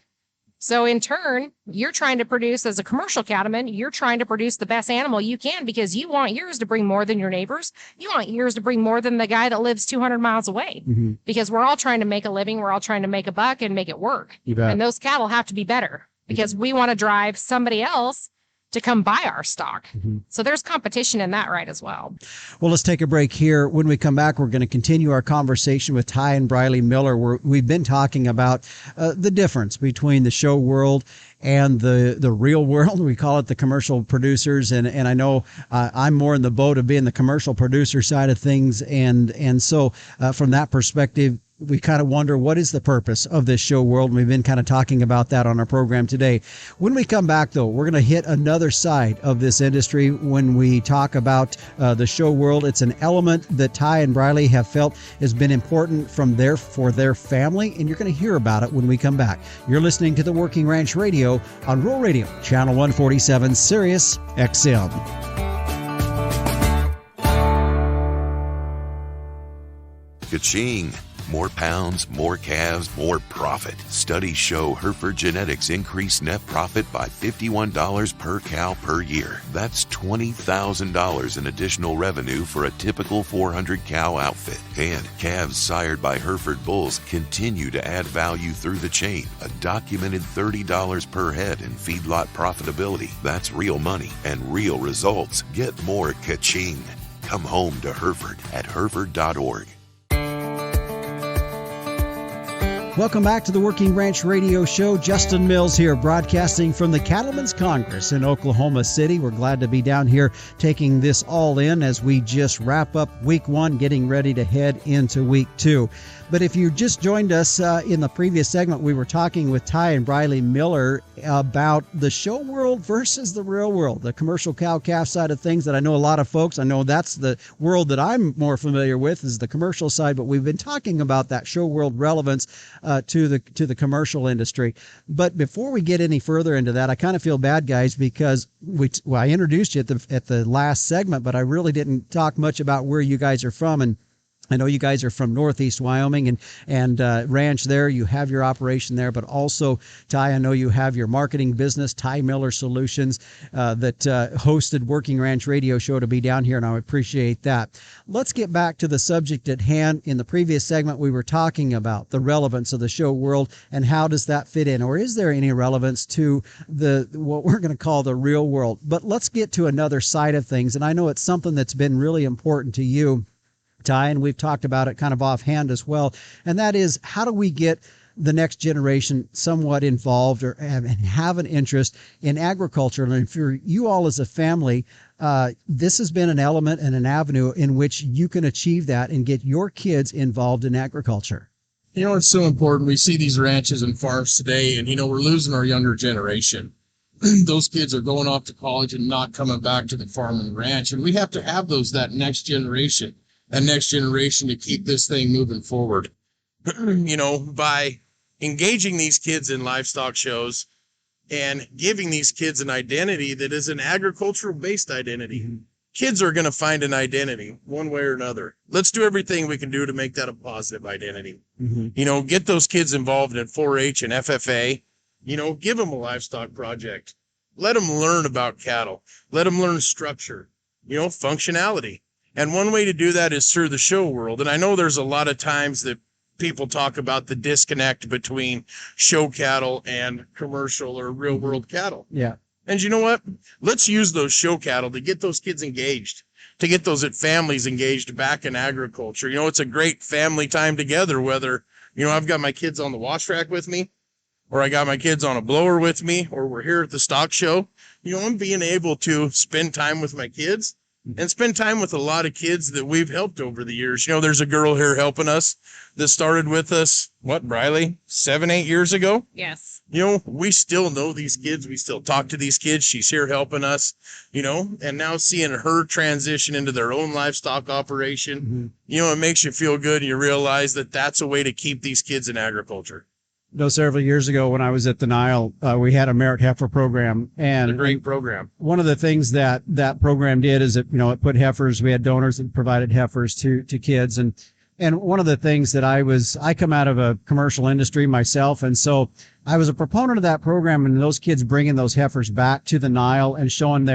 So in turn, you're trying to produce, as a commercial cattleman, you're trying to produce the best animal you can because you want yours to bring more than your neighbors. You want yours to bring more than the guy that lives 200 miles away. Mm-hmm. Because we're all trying to make a living. We're all trying to make a buck and make it work. And those cattle have to be better because we want to drive somebody else to come buy our stock. Mm-hmm. So there's competition in that right as well. Well, let's take a break here. When we come back, we're going to continue our conversation with Ty and Briley Miller. We've been talking about the difference between the show world and the real world. We call it the commercial producers. And I know I'm more in the boat of being the commercial producer side of things. And so from that perspective, we kind of wonder, what is the purpose of this show world? And we've been kind of talking about that on our program today. When we come back, though, we're going to hit another side of this industry when we talk about the show world. It's an element that Ty and Briley have felt has been important for their family, and you're going to hear about it when we come back. You're listening to the Working Ranch Radio on Rural Radio, Channel 147, Sirius XM. Ka-ching! More pounds, more calves, more profit. Studies show Hereford genetics increase net profit by $51 per cow per year. That's $20,000 in additional revenue for a typical 400-cow outfit. And calves sired by Hereford bulls continue to add value through the chain. A documented $30 per head in feedlot profitability. That's real money and real results. Get more ka-ching. Come home to Hereford at hereford.org. Welcome back to the Working Ranch Radio Show. Justin Mills here, broadcasting from the Cattlemen's Congress in Oklahoma City. We're glad to be down here taking this all in as we just wrap up week 1, getting ready to head into week 2. But if you just joined us in the previous segment, we were talking with Ty and Briley Miller about the show world versus the real world, the commercial cow-calf side of things that I know a lot of folks, I know that's the world that I'm more familiar with is the commercial side, but we've been talking about that show world relevance to the commercial industry. But before we get any further into that, I kind of feel bad, guys, because I introduced you at the last segment, but I really didn't talk much about where you guys are from. And I know you guys are from Northeast Wyoming and ranch there. You have your operation there, but also, Ty, I know you have your marketing business, Ty Miller Solutions, that hosted Working Ranch Radio Show to be down here, and I appreciate that. Let's get back to the subject at hand. In the previous segment, we were talking about the relevance of the show world and how does that fit in, or is there any relevance to what we're going to call the real world? But let's get to another side of things, and I know it's something that's been really important to you, Ty, and we've talked about it kind of offhand as well, and that is how do we get the next generation somewhat involved or have an interest in agriculture? And for you all as a family, this has been an element and an avenue in which you can achieve that and get your kids involved in agriculture. You know, it's so important. We see these ranches and farms today, and, we're losing our younger generation. Those kids are going off to college and not coming back to the farm and ranch, and we have to have that next generation. That next generation to keep this thing moving forward, by engaging these kids in livestock shows and giving these kids an identity that is an agricultural based identity. Mm-hmm. Kids are going to find an identity one way or another. Let's do everything we can do to make that a positive identity. Mm-hmm. Get those kids involved in 4-H and FFA, give them a livestock project. Let them learn about cattle. Let them learn structure, functionality. And one way to do that is through the show world. And I know there's a lot of times that people talk about the disconnect between show cattle and commercial or real world cattle. Yeah. And you know what? Let's use those show cattle to get those kids engaged, to get those families engaged back in agriculture. It's a great family time together, whether, I've got my kids on the wash track with me, or I got my kids on a blower with me, or we're here at the stock show. I'm being able to spend time with my kids and spend time with a lot of kids that we've helped over the years. There's a girl here helping us that started with us, Briley, 7-8 years ago? Yes. We still know these kids. We still talk to these kids. She's here helping us, and now seeing her transition into their own livestock operation, it makes you feel good. And you realize that that's a way to keep these kids in agriculture. Several years ago when I was at the Nile, we had a merit heifer program, and a great program. One of the things that program did is it put heifers. We had donors that provided heifers to kids, and one of the things that I come out of a commercial industry myself, and so I was a proponent of that program, and those kids bringing those heifers back to the Nile and showing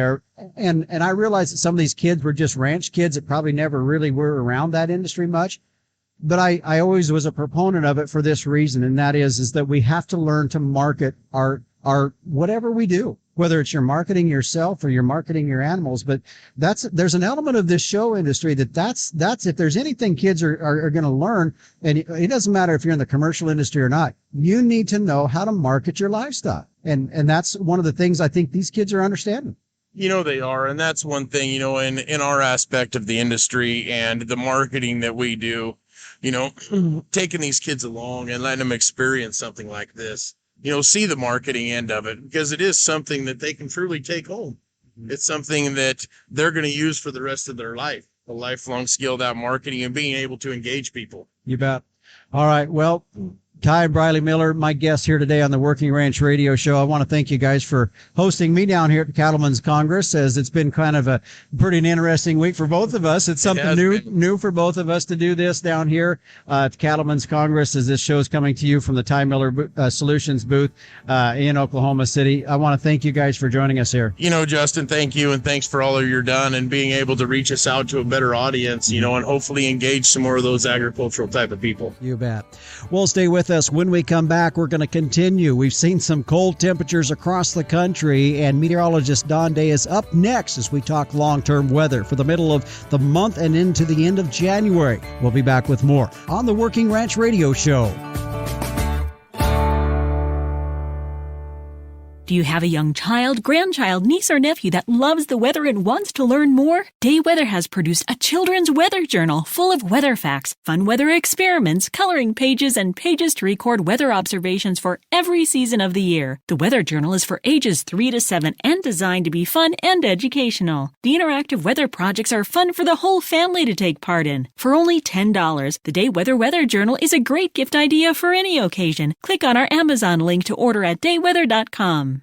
and I realized that some of these kids were just ranch kids that probably never really were around that industry much. But I always was a proponent of it for this reason, and that is that we have to learn to market our whatever we do, whether it's you're marketing yourself or you're marketing your animals. But there's an element of this show industry that's if there's anything kids are going to learn, and it doesn't matter if you're in the commercial industry or not, you need to know how to market your livestock. And that's one of the things I think these kids are understanding. They are. And that's one thing, in our aspect of the industry and the marketing that we do, taking these kids along and letting them experience something like this, see the marketing end of it, because it is something that they can truly take home. Mm-hmm. It's something that they're going to use for the rest of their life, a lifelong skill, that marketing and being able to engage people. You bet. All right. Well, Ty and Briley Miller, my guests here today on the Working Ranch Radio Show. I want to thank you guys for hosting me down here at the Cattlemen's Congress, as it's been kind of a pretty interesting week for both of us. It's something new for both of us to do this down here at the Cattlemen's Congress, as this show is coming to you from the Ty Miller Solutions booth in Oklahoma City. I want to thank you guys for joining us here. Justin, thank you, and thanks for all of your done and being able to reach us out to a better audience, and hopefully engage some more of those agricultural type of people. You bet. We'll stay with us. When we come back, we're going to continue. We've seen some cold temperatures across the country, and meteorologist Don Day is up next as we talk long-term weather for the middle of the month and into the end of January. We'll be back with more on the Working Ranch Radio Show. Do you have a young child, grandchild, niece, or nephew that loves the weather and wants to learn more? Day Weather has produced a children's weather journal full of weather facts, fun weather experiments, coloring pages, and pages to record weather observations for every season of the year. The weather journal is for ages 3 to 7 and designed to be fun and educational. The interactive weather projects are fun for the whole family to take part in. For only $10, the Day Weather Journal is a great gift idea for any occasion. Click on our Amazon link to order at dayweather.com.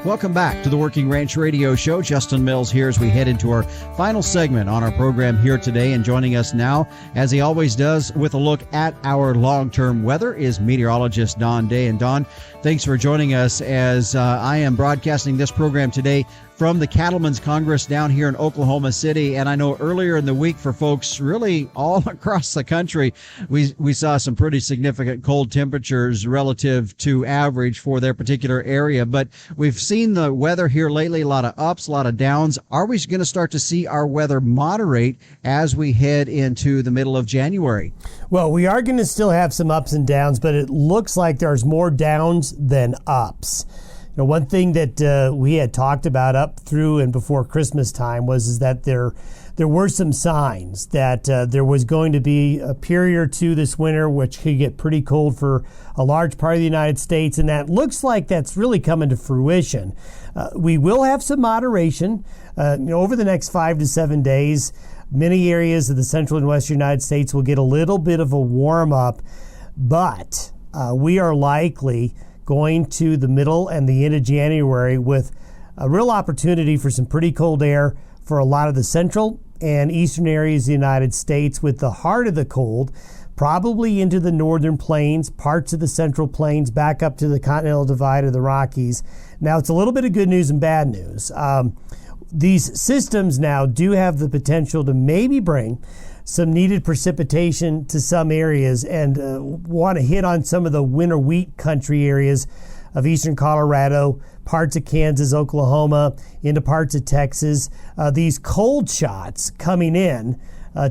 Welcome back to the Working Ranch Radio Show. Justin Mills here as we head into our final segment on our program here today. And joining us now, as he always does, with a look at our long-term weather is meteorologist Don Day. And Don, thanks for joining us as I am broadcasting this program today from the Cattlemen's Congress down here in Oklahoma City. And I know earlier in the week for folks really all across the country, we saw some pretty significant cold temperatures relative to average for their particular area. But we've seen the weather here lately, a lot of ups, a lot of downs. Are we going to start to see our weather moderate as we head into the middle of January? Well, we are going to still have some ups and downs, but it looks like there's more downs than ups. One thing that we had talked about up through and before Christmas time is that there were some signs that there was going to be a period or two this winter which could get pretty cold for a large part of the United States, and that looks like that's really coming to fruition. We will have some moderation over the next 5 to 7 days. Many areas of the central and western United States will get a little bit of a warm up, but we are likely going to the middle and the end of January with a real opportunity for some pretty cold air for a lot of the central and eastern areas of the United States, with the heart of the cold probably into the northern plains, parts of the central plains, back up to the Continental Divide of the Rockies. Now, it's a little bit of good news and bad news. These systems now do have the potential to maybe bring some needed precipitation to some areas, and want to hit on some of the winter wheat country areas of eastern Colorado, parts of Kansas, Oklahoma, into parts of Texas. These cold shots coming in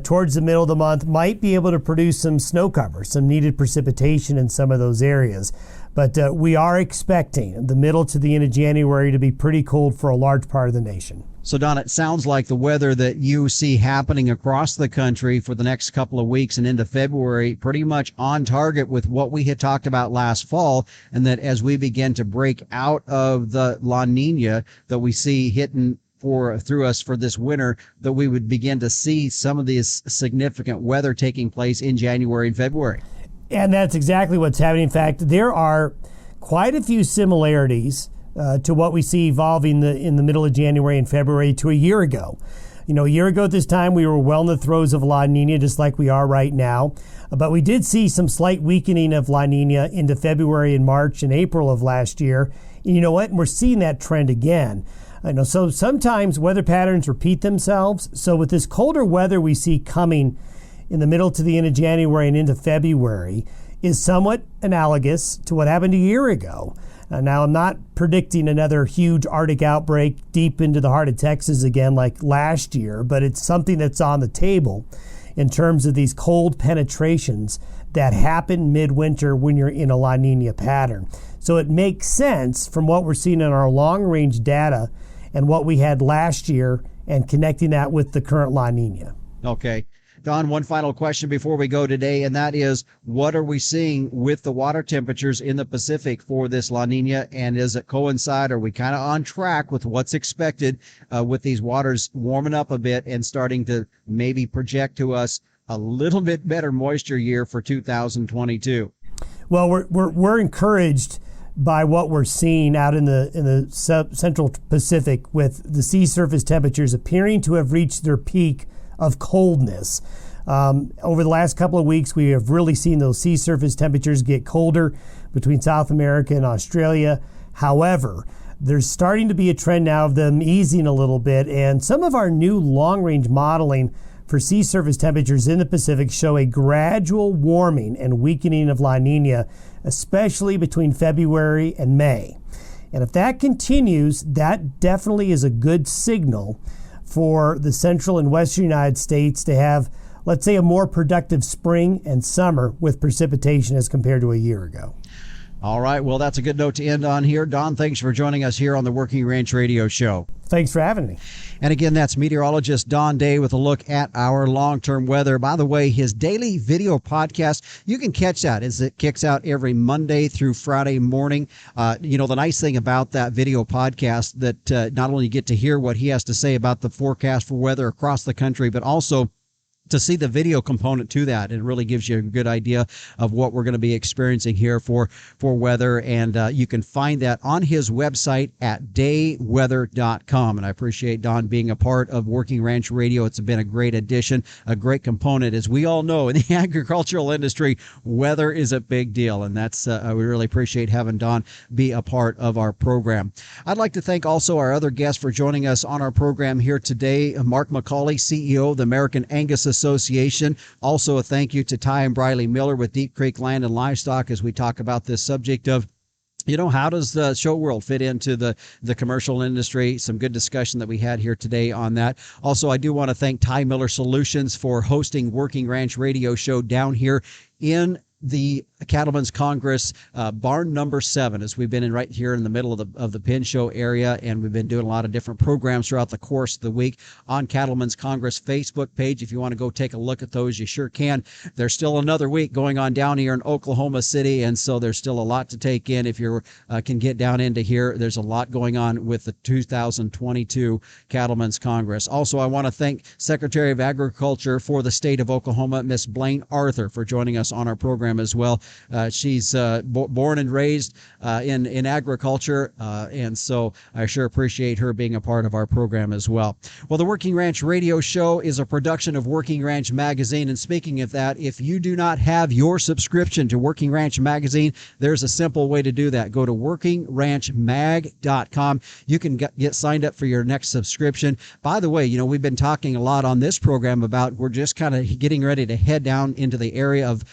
towards the middle of the month might be able to produce some snow cover, some needed precipitation in some of those areas. But we are expecting the middle to the end of January to be pretty cold for a large part of the nation. So, Don, it sounds like the weather that you see happening across the country for the next couple of weeks and into February, pretty much on target with what we had talked about last fall, and that as we begin to break out of the La Nina that we see hitting through us for this winter, that we would begin to see some of this significant weather taking place in January and February. And that's exactly what's happening. In fact, there are quite a few similarities to what we see evolving in the middle of January and February to a year ago. A year ago at this time, we were well in the throes of La Nina, just like we are right now. But we did see some slight weakening of La Nina into February and March and April of last year. And you know what? We're seeing that trend again. So sometimes weather patterns repeat themselves. So with this colder weather we see coming in the middle to the end of January and into February is somewhat analogous to what happened a year ago. Now, I'm not predicting another huge Arctic outbreak deep into the heart of Texas again like last year, but it's something that's on the table in terms of these cold penetrations that happen midwinter when you're in a La Nina pattern. So it makes sense from what we're seeing in our long-range data and what we had last year and connecting that with the current La Nina. Okay. Don, one final question before we go today, and that is, what are we seeing with the water temperatures in the Pacific for this La Nina, and does it coincide? Are we kind of on track with what's expected with these waters warming up a bit and starting to maybe project to us a little bit better moisture year for 2022? Well, we're encouraged by what we're seeing out in the central Pacific, with the sea surface temperatures appearing to have reached their peak of coldness. Over the last couple of weeks, we have really seen those sea surface temperatures get colder between South America and Australia. However, there's starting to be a trend now of them easing a little bit, and some of our new long-range modeling for sea surface temperatures in the Pacific show a gradual warming and weakening of La Nina, especially between February and May. And if that continues, that definitely is a good signal for the central and western United States to have, let's say, a more productive spring and summer with precipitation as compared to a year ago. All right. Well, that's a good note to end on here. Don, thanks for joining us here on the Working Ranch Radio Show. Thanks for having me. And again, that's meteorologist Don Day with a look at our long-term weather. By the way, his daily video podcast, you can catch that as it kicks out every Monday through Friday morning. The nice thing about that video podcast that not only get to hear what he has to say about the forecast for weather across the country, but also to see the video component to that. It really gives you a good idea of what we're going to be experiencing here for weather. And you can find that on his website at dayweather.com. And I appreciate Don being a part of Working Ranch Radio. It's been a great addition, a great component. As we all know, in the agricultural industry, weather is a big deal. And that's we really appreciate having Don be a part of our program. I'd like to thank also our other guests for joining us on our program here today. Mark McCully, CEO of the American Angus Association. Also a thank you to Ty and Briley Miller with Deep Creek Land and Livestock as we talk about this subject of, how does the show world fit into the commercial industry? Some good discussion that we had here today on that. Also, I do want to thank Ty Miller Solutions for hosting Working Ranch Radio Show down here in the Cattlemen's Congress, barn number 7, as we've been in right here in the middle of the Pin Show area, and we've been doing a lot of different programs throughout the course of the week on Cattlemen's Congress Facebook page. If you want to go take a look at those, you sure can. There's still another week going on down here in Oklahoma City, and so there's still a lot to take in. If you can get down into here, there's a lot going on with the 2022 Cattlemen's Congress. Also, I want to thank Secretary of Agriculture for the state of Oklahoma, Miss Blaine Arthur, for joining us on our program as well. She's born and raised in agriculture, and so I sure appreciate her being a part of our program as well. Well, the Working Ranch Radio Show is a production of Working Ranch Magazine, and speaking of that, if you do not have your subscription to Working Ranch Magazine, there's a simple way to do that. Go to workingranchmag.com. You can get signed up for your next subscription. By the way, we've been talking a lot on this program about we're just kind of getting ready to head down into the area of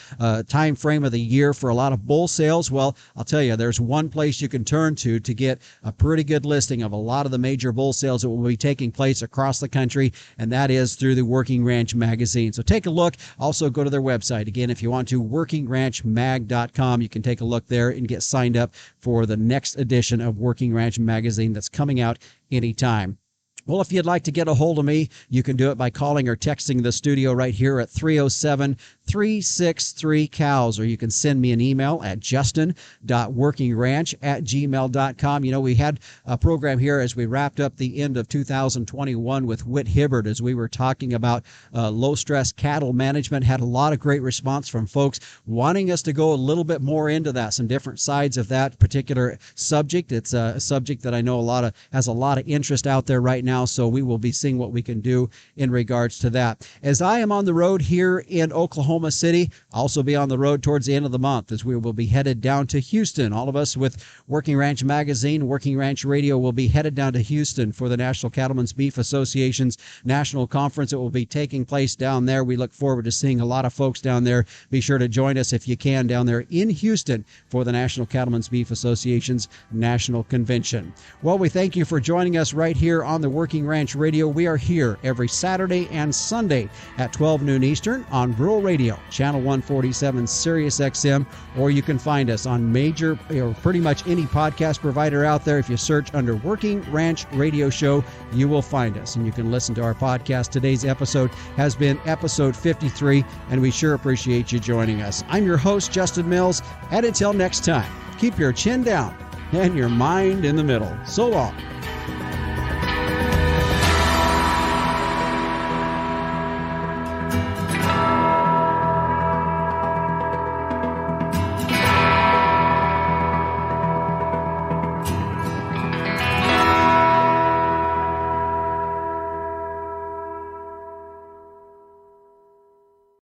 time frame of the year for a lot of bull sales. Well, I'll tell you, there's one place you can turn to get a pretty good listing of a lot of the major bull sales that will be taking place across the country, and that is through the Working Ranch Magazine. So take a look. Also go to their website. Again, if you want to, workingranchmag.com. You can take a look there and get signed up for the next edition of Working Ranch Magazine that's coming out anytime. Well, if you'd like to get a hold of me, you can do it by calling or texting the studio right here at 307-363-COWS, or you can send me an email at justin.workingranch@gmail.com. We had a program here as we wrapped up the end of 2021 with Whit Hibbard as we were talking about low-stress cattle management. Had a lot of great response from folks wanting us to go a little bit more into that, some different sides of that particular subject. It's a subject that I know has a lot of interest out there right now. So we will be seeing what we can do in regards to that. As I am on the road here in Oklahoma City, I'll also be on the road towards the end of the month as we will be headed down to Houston. All of us with Working Ranch Magazine, Working Ranch Radio will be headed down to Houston for the National Cattlemen's Beef Association's National Conference. It will be taking place down there. We look forward to seeing a lot of folks down there. Be sure to join us if you can down there in Houston for the National Cattlemen's Beef Association's National Convention. Well, we thank you for joining us right here on the Working Ranch Radio. We are here every Saturday and Sunday at 12 noon Eastern on Rural Radio Radio, Channel 147 Sirius XM, or you can find us on major or pretty much any podcast provider out there. If you search under Working Ranch Radio Show, you will find us, and you can listen to our podcast. Today's episode has been episode 53, and we sure appreciate you joining us. I'm your host, Justin Mills, and until next time, keep your chin down and your mind in the middle. So long.